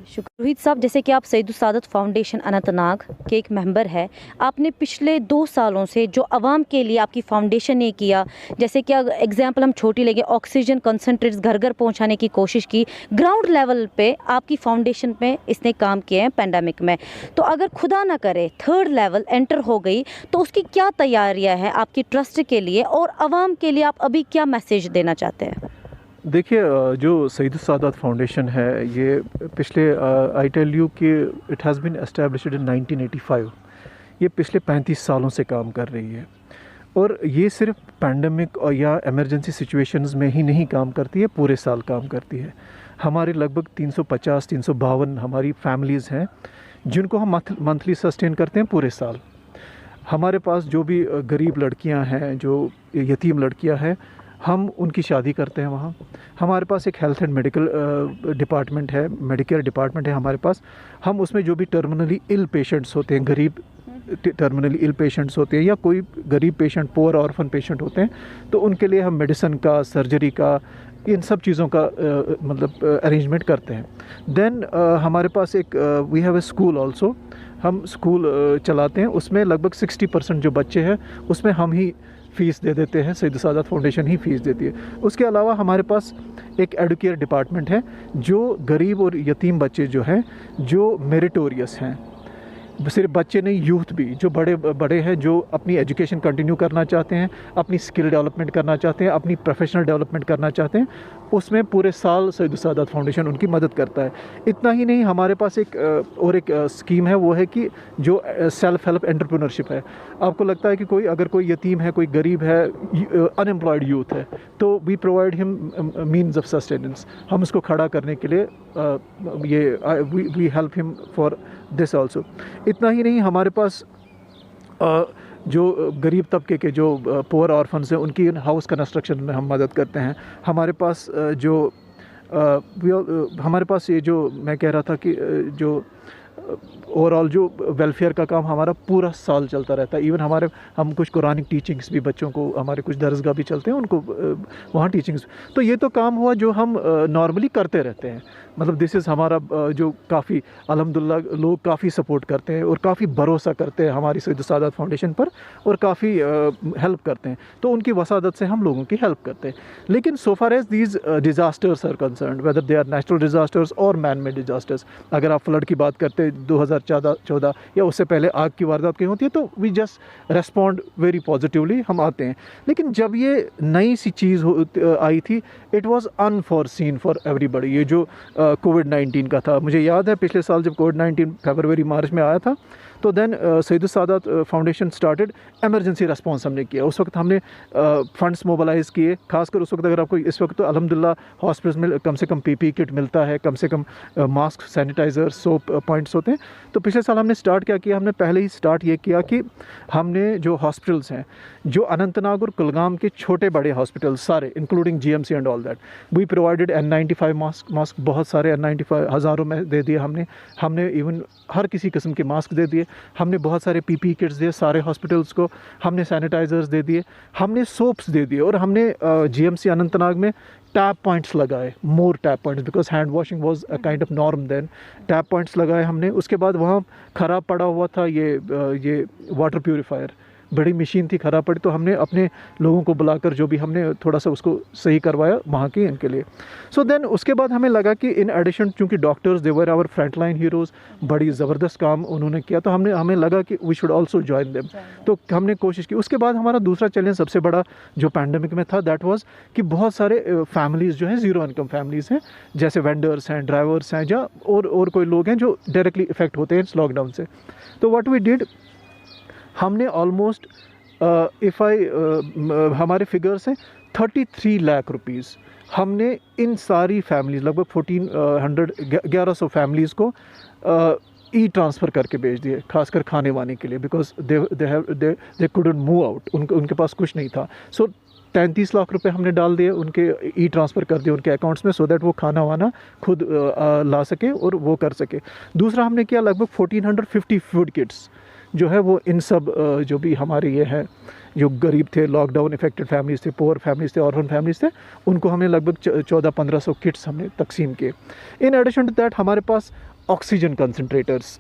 रोहित साहब, जैसे कि आप सईद सादत फाउंडेशन अनंतनाग के एक मेंबर है, आपने पिछले 2 सालों से जो आवाम के लिए आपकी फाउंडेशन ने किया, जैसे कि एग्जांपल हम छोटी लेंगे, ऑक्सीजन कंसंट्रेट्स घर घर पहुंचाने की कोशिश की, ग्राउंड लेवल पे आपकी फाउंडेशन पे इसने काम किए हैं पेंडेमिक में। तो अगर खुदा ना करे थर्ड लेवल एंटर हो गई तो उसकी क्या तैयारियाँ हैं आपकी ट्रस्ट के लिए, और आवाम के लिए आप अभी क्या मैसेज देना चाहते हैं? देखिए, जो सईद सादत फाउंडेशन है, ये पिछले आई टेल यू कि it has been established in 1985। ये पिछले 35 सालों से काम कर रही है, और ये सिर्फ पैंडमिक और या इमरजेंसी सिचुएशंस में ही नहीं काम करती है, पूरे साल काम करती है। हमारे लगभग 350-352 हमारी फैमिलीज़ हैं जिनको हम मंथली सस्टेन करते हैं पूरे साल। हमारे पास जो भी गरीब लड़कियां हैं, जो यतीम लड़कियां हैं, हम उनकी शादी करते हैं वहाँ। हमारे पास एक हेल्थ एंड मेडिकल डिपार्टमेंट है, मेडिकेयर डिपार्टमेंट है हमारे पास। हम उसमें जो भी टर्मिनली इल पेशेंट्स होते हैं, गरीब टर्मिनली इल पेशेंट्स होते हैं, या कोई गरीब पेशेंट, पुअर ऑर्फन पेशेंट होते हैं, तो उनके लिए हम मेडिसिन का, सर्जरी का, इन सब चीज़ों का मतलब अरेंजमेंट करते हैं। देन हमारे पास एक we have a school also. हम स्कूल चलाते हैं, उसमें लगभग 60% जो बच्चे हैं उसमें हम ही फ़ीस दे देते हैं, सईद सादत फाउंडेशन ही फ़ीस देती है। उसके अलावा हमारे पास एक एडुकेयर डिपार्टमेंट है, जो गरीब और यतीम बच्चे जो हैं, जो मेरिटोरियस हैं, सिर्फ बच्चे नहीं, यूथ भी, जो बड़े बड़े हैं, जो अपनी एजुकेशन कंटिन्यू करना चाहते हैं, अपनी स्किल डेवलपमेंट करना चाहते हैं, अपनी प्रोफेशनल डेवलपमेंट करना चाहते हैं, उसमें पूरे साल सईद सादत फाउंडेशन उनकी मदद करता है। इतना ही नहीं, हमारे पास एक और एक स्कीम है, वो है कि जो सेल्फ हेल्प एंटरप्रेन्योरशिप है। आपको लगता है कि अगर कोई यतीम है, कोई गरीब है, अनएम्प्लॉयड यूथ है, तो we provide him means of sustenance. हम उसको खड़ा करने के लिए we help him for this also. इतना ही नहीं, हमारे पास जो गरीब तबके के जो पुअर ऑर्फन्स हैं, उनकी हाउस कंस्ट्रक्शन में हम मदद करते हैं। हमारे पास हमारे पास ये जो मैं कह रहा था कि जो ओवरऑल जो वेलफेयर का काम हमारा पूरा साल चलता रहता है। इवन हम कुछ कुरानिक टीचिंग्स भी बच्चों को, हमारे कुछ दरसगाह भी चलते हैं, उनको वहाँ टीचिंग्स। तो ये तो काम हुआ जो हम नॉर्मली करते रहते हैं। मतलब दिस इज़ हमारा जो काफ़ी अल्हम्दुलिल्लाह लोग काफ़ी सपोर्ट करते हैं और काफ़ी भरोसा करते हैं हमारी सईद सादत फाउंडेशन पर, और काफ़ी हेल्प करते हैं, तो उनकी वसादत से हम लोगों की हेल्प करते हैं। लेकिन so far as these disasters are concerned, whether they are natural disasters और मैन मेड डिज़ास्टर्स, अगर आप फ्लड की बात करते हैं 2014 या उससे पहले आग की वारदात कहीं होती है, तो we just respond very positively, हम आते हैं। लेकिन जब ये नई सी चीज़ आई थी, इट वॉज अनफॉरसीन फॉर एवरीबडी। ये जो कोविड-19 का था, मुझे याद है पिछले साल जब कोविड-19 फरवरी मार्च में आया था, तो देन सईद सादत फाउंडेशन स्टार्टेड, एमरजेंसी रिस्पॉन्स हमने किया। उस वक्त हमने फंड्स मोबिलाइज़ किए, खासकर उस वक्त। अगर आपको इस वक्त तो अल्हम्दुलिल्लाह हॉस्पिटल्स में कम से कम पीपी किट मिलता है, कम से कम मास्क, सैनिटाइज़र, सोप पॉइंट्स होते हैं। तो पिछले साल हमने स्टार्ट क्या किया, हमने पहले ही स्टार्ट ये किया कि हमने जो हॉस्पिटल्स हैं, जो अनंतनाग और कुलगाम के छोटे बड़े हॉस्पिटल्स सारे, including GMC and all that, we provided N95 mask, बहुत सारे N95 हज़ारों में दे दिए हमने इवन हर किसी किस्म के मास्क दे दिए। हमने बहुत सारे पीपी किट्स दिए सारे हॉस्पिटल्स को, हमने सैनिटाइज़र्स दे दिए, हमने सोप्स दे दिए, और हमने GMC अनंतनाग में टैप पॉइंट्स लगाए, more tap points, because hand washing was a kind of norm then. Tap points लगाए हमने। उसके बाद वहाँ ख़राब पड़ा हुआ था ये वाटर प्यूरीफायर, बड़ी मशीन थी ख़राब पड़ी, तो हमने अपने लोगों को बुलाकर जो भी हमने थोड़ा सा उसको सही करवाया वहाँ के इनके लिए। सो देन उसके बाद हमें लगा कि इन एडिशन, चूँकि doctors they were our front line heroes, बड़ी ज़बरदस्त काम उन्होंने किया, तो हमें लगा कि we should also join them. तो हमने कोशिश की। उसके बाद हमारा दूसरा चैलेंज सबसे बड़ा जो पैंडमिक में था, दैट वाज कि बहुत सारे फैमिलीज़ जो हैं, ज़ीरो इनकम फैमिलीज़ हैं, जैसे वेंडर्स हैं, ड्राइवर्स हैं, या और कोई लोग हैं जो डायरेक्टली इफेक्ट होते हैं इस लॉकडाउन से। तो व्हाट वी डिड, हमने ऑलमोस्ट हमारे फिगर्स हैं 33 लाख रुपीज़ हमने इन सारी फैमिलीज़, लगभग 1100 फैमिलीज़ को ई ट्रांसफ़र करके भेज दिए, खासकर खाने वाने के लिए, because they couldn't move out, उनके पास कुछ नहीं था। सो 33 लाख रुपए हमने डाल दिए, उनके ई ट्रांसफ़र कर दिए उनके अकाउंट्स में, सो दैट वो खाना वाना खुद ला सके और वो कर सके। दूसरा हमने किया, लगभग 1450 फूड किट्स जो है वो इन सब जो भी हमारे ये हैं, जो गरीब थे, लॉकडाउन इफेक्टेड फैमिलीज़ थे, पुअर फैमिलीज़ थे, ऑर्फन फैमिलीज़ थे, उनको हमने लगभग 1400-1500 किट्स हमने तकसीम किए। इन एडिशन टू दैट हमारे पास ऑक्सीजन कंसनट्रेटर्स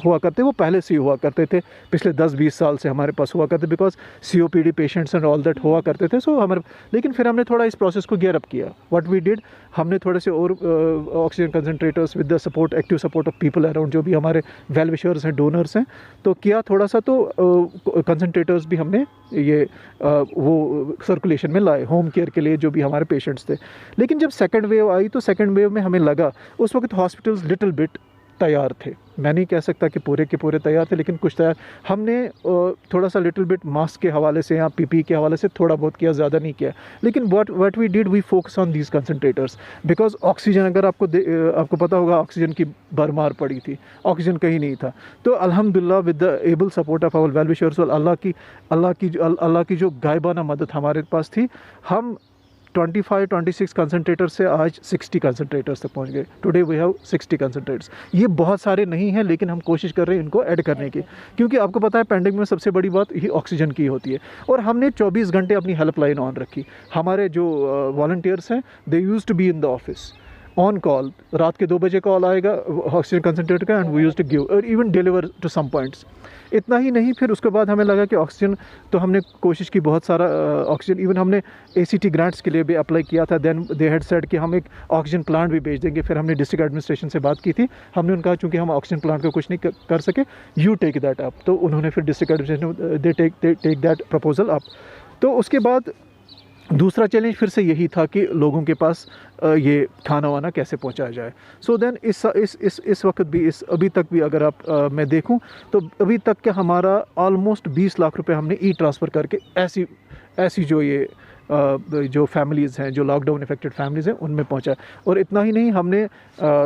हुआ करते, वो पहले से ही हुआ करते थे, पिछले 10-20 साल से हमारे पास हुआ करते, because COPD patients and all that हुआ करते थे। सो हमारे, लेकिन फिर हमने थोड़ा इस प्रोसेस को गियर अप किया। व्हाट वी डिड, हमने थोड़े से और oxygen concentrators with the support, active support of people around, जो भी हमारे वेल विशर्स हैं, डोनर्स हैं, तो किया थोड़ा सा। तो कंसनट्रेटर्स भी हमने ये वो सर्कुलेशन में लाए होम केयर के लिए, जो भी हमारे पेशेंट्स थे। लेकिन जब सेकेंड वेव आई, तो सेकेंड वेव में हमें लगा, उस वक्त हॉस्पिटल्स लिटिल बिट तैयार थे, मैं नहीं कह सकता कि पूरे के पूरे तैयार थे, लेकिन कुछ तैयार। हमने थोड़ा सा लिटिल बिट मास्क के हवाले से या PPE के हवाले से थोड़ा बहुत किया, ज़्यादा नहीं किया। लेकिन what we did, we focus on these concentrators, because oxygen, अगर आपको पता होगा, ऑक्सीजन की भरमार पड़ी थी, ऑक्सीजन कहीं नहीं था। तो अल्हम्दुलिल्लाह with the able support of our well wishers, अल्लाह की जो गायबाना मदद हमारे पास थी, हम 25-26 कंसनट्रेटर से आज 60 कंसनट्रेटर्स तक पहुंच गए। Today we have 60 concentrators. ये बहुत सारे नहीं हैं, लेकिन हम कोशिश कर रहे हैं इनको ऐड करने की, क्योंकि आपको पता है पेंडेमिक में सबसे बड़ी बात ही ऑक्सीजन की होती है। और हमने 24 घंटे अपनी हेल्पलाइन ऑन रखी। हमारे जो वॉलंटियर्स हैं, they used to be in the office on call. रात के 2 बजे कॉल आएगा ऑक्सीजन कंसनट्रेटर का, and we used to give और even deliver to some points. इतना ही नहीं, फिर उसके बाद हमें लगा कि ऑक्सीजन, तो हमने कोशिश की बहुत सारा ऑक्सीजन, इवन हमने ACT ग्रांट्स के लिए भी अप्लाई किया था। देन दे हैड सेड कि हम एक ऑक्सीजन प्लांट भी भेज देंगे। फिर हमने डिस्ट्रिक्ट एडमिनिस्ट्रेशन से बात की थी, हमने उनका, चूँकि हम ऑक्सीजन प्लांट को कुछ नहीं कर सके, यू टेक दैट अप। तो उन्होंने फिर district administration, they take that proposal up. तो उसके बाद दूसरा चैलेंज फिर से यही था कि लोगों के पास ये खाना वाना कैसे पहुंचाया जाए। सो देन इस वक्त भी, अभी तक भी अगर मैं देखूं, तो अभी तक के हमारा ऑलमोस्ट 20 लाख रुपए हमने ट्रांसफ़र करके ऐसी जो फैमिलीज़ हैं, जो लॉकडाउन इफेक्टेड फैमिलीज़ हैं, उनमें पहुंचा। और इतना ही नहीं, हमने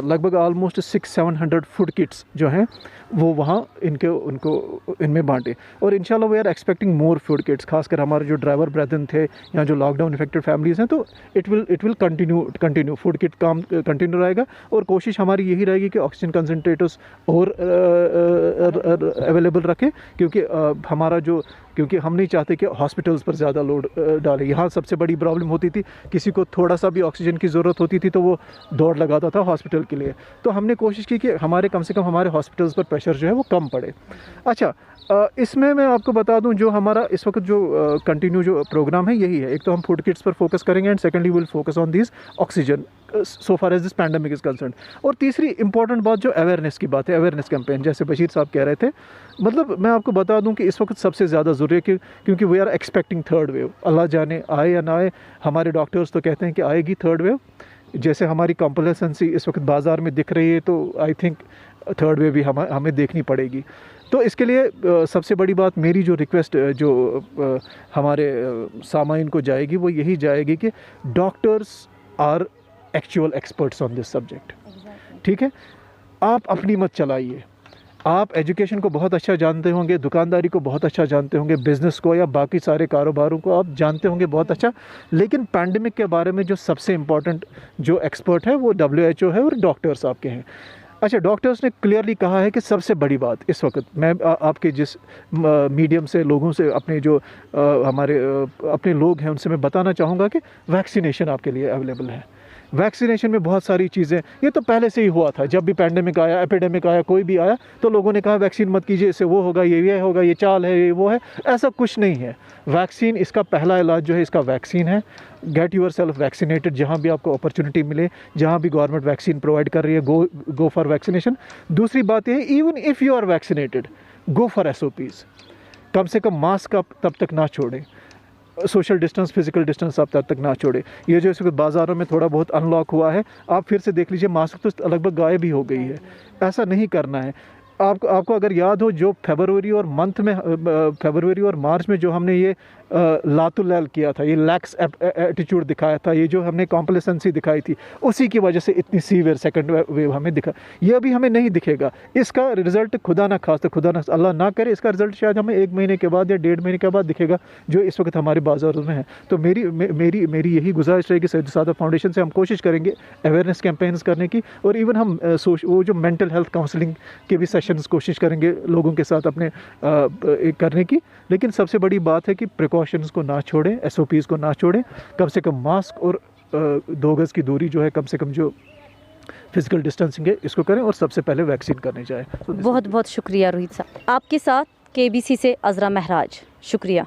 लगभग ऑलमोस्ट 600-700 फूड किट्स जो हैं वो वहाँ इनमें बांटे। और इंशाल्लाह we are expecting more food kits, खासकर हमारे जो ड्राइवर ब्रेदन थे या जो लॉकडाउन इफेक्टेड फैमिलीज़ हैं, तो it will continue food kit काम कंटिन्यू रहेगा। और कोशिश हमारी यही रहेगी कि ऑक्सीजन कंसनट्रेटर्स और अवेलेबल रखें, क्योंकि हम नहीं चाहते कि हॉस्पिटल्स पर ज़्यादा लोड डालें। यहाँ सबसे बड़ी प्रॉब्लम होती थी, किसी को थोड़ा सा भी ऑक्सीजन की ज़रूरत होती थी तो वो दौड़ लगाता था हॉस्पिटल के लिए। तो हमने कोशिश की कि कम से कम हमारे हॉस्पिटल्स पर प्रेशर जो है वो कम पड़े। अच्छा, इसमें मैं आपको बता दूं, जो हमारा इस वक्त जो कंटिन्यू जो प्रोग्राम है यही है। एक तो हम फूड किट्स पर फोकस करेंगे, and secondly will focus on this oxygen so far as this pandemic is concern. और तीसरी इंपॉर्टेंट बात जो अवेयरनेस की बात है, अवेयरनेस कैंपेन, जैसे बशीर साहब कह रहे थे, मतलब मैं आपको बता दूं कि इस वक्त सबसे ज़्यादा ज़रूरी है, क्योंकि we are expecting third wave. अल्लाह जाने आए या ना आए, हमारे डॉक्टर्स तो कहते हैं कि आएगी थर्ड वेव। जैसे हमारी कॉम्प्लेसेंसी इस वक्त बाज़ार में दिख रही है, तो आई थिंक थर्ड वेव भी हमें देखनी पड़ेगी। तो इसके लिए सबसे बड़ी बात, मेरी जो रिक्वेस्ट जो हमारे सामाइन को जाएगी, वो यही जाएगी कि doctors are actual experts on this subject. ठीक है, आप अपनी मत चलाइए। आप एजुकेशन को बहुत अच्छा जानते होंगे, दुकानदारी को बहुत अच्छा जानते होंगे, बिज़नेस को या बाकी सारे कारोबारों को आप जानते होंगे बहुत अच्छा, लेकिन पैंडेमिक के बारे में जो सबसे इम्पॉर्टेंट जो एक्सपर्ट है वो WHO है और डॉक्टर्स आपके हैं। अच्छा, डॉक्टर्स ने क्लियरली कहा है कि सबसे बड़ी बात इस वक्त, मैं आपके जिस मीडियम से लोगों से, अपने जो हमारे अपने लोग हैं उनसे मैं बताना चाहूँगा कि वैक्सीनेशन आपके लिए अवेलेबल है। वैक्सीनेशन में बहुत सारी चीज़ें, ये तो पहले से ही हुआ था, जब भी पैंडेमिक आया, एपिडेमिक आया, कोई भी आया, तो लोगों ने कहा वैक्सीन मत कीजिए, इससे वो होगा, ये होगा, ये चाल है, ये वो है। ऐसा कुछ नहीं है। वैक्सीन, इसका पहला इलाज जो है इसका वैक्सीन है। गेट यूर सेल्फ वैक्सीनेटेड, जहाँ भी आपको अपॉर्चुनिटी मिले, जहाँ भी गवर्नमेंट वैक्सीन प्रोवाइड कर रही है, गो फॉर वैक्सीनेशन। दूसरी बात यह है, even if you are vaccinated, go for SOPs। कम से कम मास्क आप तब तक ना छोड़ें, सोशल डिस्टेंस, फिजिकल डिस्टेंस आप तब तक ना छोड़े। ये जो इस वक्त बाज़ारों में थोड़ा बहुत अनलॉक हुआ है, आप फिर से देख लीजिए, मास्क तो लगभग गायब ही हो गई है। ऐसा नहीं करना है। आपको अगर याद हो, जो फरवरी और मार्च में जो हमने ये लातुलैल किया था, ये लैक्स एटीट्यूड दिखाया था, ये जो हमने कॉम्प्लेसेंसी दिखाई थी, उसी की वजह से इतनी सीवियर सेकंड वेव हमें दिखा। ये अभी हमें नहीं दिखेगा। इसका रिजल्ट खुदा ना खास्ता, अल्लाह ना करे, इसका रिजल्ट शायद हमें 1 महीने के बाद या 1.5 महीने के बाद दिखेगा, जो इस वक्त हमारे बाज़ारों में है। तो मेरी यही गुजारिश रहेगी, सैयद सादत फाउंडेशन से हम कोशिश करेंगे अवेयरनेस कैंपेन्स करने की, और इवन हम वो जो मेंटल हेल्थ काउंसलिंग के भी सेशंस कोशिश करेंगे लोगों के साथ अपने करने की। लेकिन सबसे बड़ी बात है कि प्रिकॉशंस को ना छोड़ें, SOPs को ना छोड़ें। कम से कम मास्क और 2 गज़ की दूरी जो है, कम से कम जो फिजिकल डिस्टेंसिंग है इसको करें और सबसे पहले वैक्सीन करने जाएँ। बहुत बहुत शुक्रिया रोहित साहब। आपके साथ KBC से अज़रा महराज, शुक्रिया।